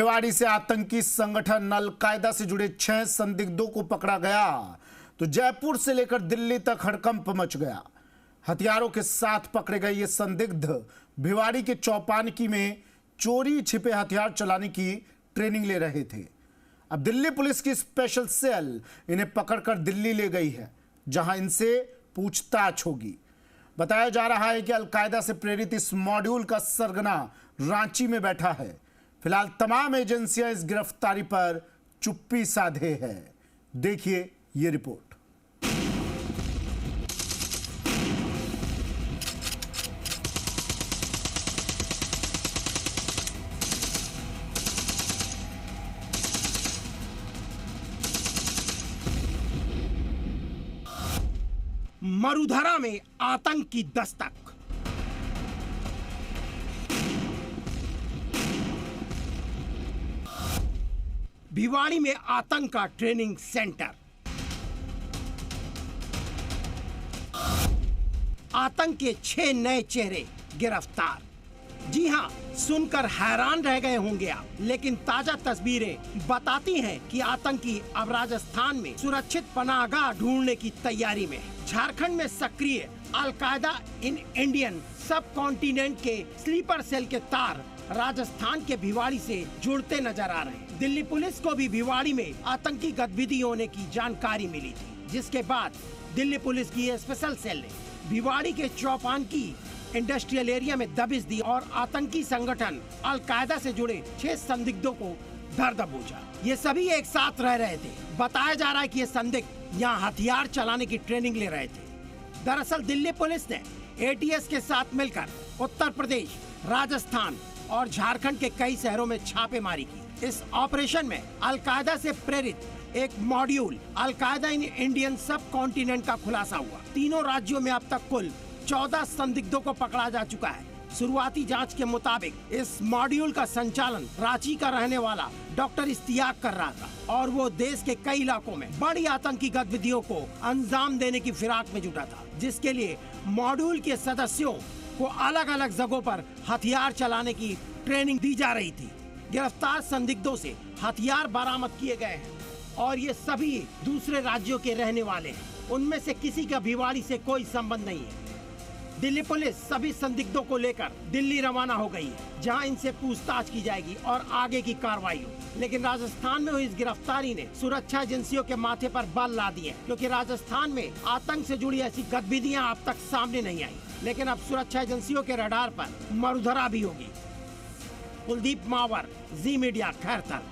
भिवाड़ी से आतंकी संगठन अल-कायदा से जुड़े 6 संदिग्धों को पकड़ा गया तो जयपुर से लेकर दिल्ली तक हड़कंप मच गया। हथियारों के साथ पकड़े गए ये संदिग्ध भिवाड़ी के चौपानकी में चोरी छिपे हथियार चलाने की ट्रेनिंग ले रहे थे। अब दिल्ली पुलिस की स्पेशल सेल इन्हें पकड़कर दिल्ली ले गई है, जहां इनसे पूछताछ होगी। बताया जा रहा है कि अल-कायदा से प्रेरित इस मॉड्यूल का सरगना रांची में बैठा है। फिलहाल तमाम एजेंसियां इस गिरफ्तारी पर चुप्पी साधे हैं। देखिए ये रिपोर्ट। मरुधरा में आतंक की दस्तक। भिवाड़ी में आतंक का ट्रेनिंग सेंटर। आतंक के 6 नए चेहरे गिरफ्तार। जी हां, सुनकर हैरान रह गए होंगे आप, लेकिन ताजा तस्वीरें बताती हैं कि आतंकी अब राजस्थान में सुरक्षित पनाहगाह ढूंढने की तैयारी में है। झारखंड में सक्रिय अल-कायदा इन इंडियन सब कॉन्टिनेंट के स्लीपर सेल के तार राजस्थान के भिवाड़ी से जुड़ते नजर आ रहे हैं। दिल्ली पुलिस को भी भिवाड़ी में आतंकी गतिविधि होने की जानकारी मिली थी, जिसके बाद दिल्ली पुलिस की स्पेशल सेल ने भिवाड़ी के चौपानकी इंडस्ट्रियल एरिया में दबिश दी और आतंकी संगठन अल-कायदा से जुड़े 6 संदिग्धों को धर दबोचा। ये सभी एक साथ रह रहे थे। बताया जा रहा है कि ये संदिग्ध यहाँ हथियार चलाने की ट्रेनिंग ले रहे थे। दरअसल दिल्ली पुलिस ने एटीएस के साथ मिलकर उत्तर प्रदेश, राजस्थान और झारखंड के कई शहरों में छापेमारी की। इस ऑपरेशन में अल-कायदा से प्रेरित एक मॉड्यूल अल-कायदा इन इंडियन सब कॉन्टिनेंट का खुलासा हुआ। तीनों राज्यों में अब तक कुल 14 संदिग्धों को पकड़ा जा चुका है। शुरुआती जांच के मुताबिक इस मॉड्यूल का संचालन रांची का रहने वाला डॉक्टर इश्तियाक कर रहा था और वो देश के कई इलाकों में बड़ी आतंकी गतिविधियों को अंजाम देने की फिराक में जुटा था, जिसके लिए मॉड्यूल के सदस्यों को अलग अलग जगहों पर हथियार चलाने की ट्रेनिंग दी जा रही थी। गिरफ्तार संदिग्धों से हथियार बरामद किए गए हैं और ये सभी दूसरे राज्यों के रहने वाले हैं। उनमें से किसी का भिवाड़ी से कोई संबंध नहीं है। दिल्ली पुलिस सभी संदिग्धों को लेकर दिल्ली रवाना हो गई है, जहां इनसे पूछताछ की जाएगी और आगे की कार्रवाई हो। लेकिन राजस्थान में हुई इस गिरफ्तारी ने सुरक्षा एजेंसियों के माथे पर बल ला दिए, क्योंकि राजस्थान में आतंक से जुड़ी ऐसी गतिविधियां अब तक सामने नहीं आई। लेकिन अब सुरक्षा एजेंसियों के रडार पर मरुधरा भी होगी। कुलदीप मावर, जी मीडिया, खैरथल।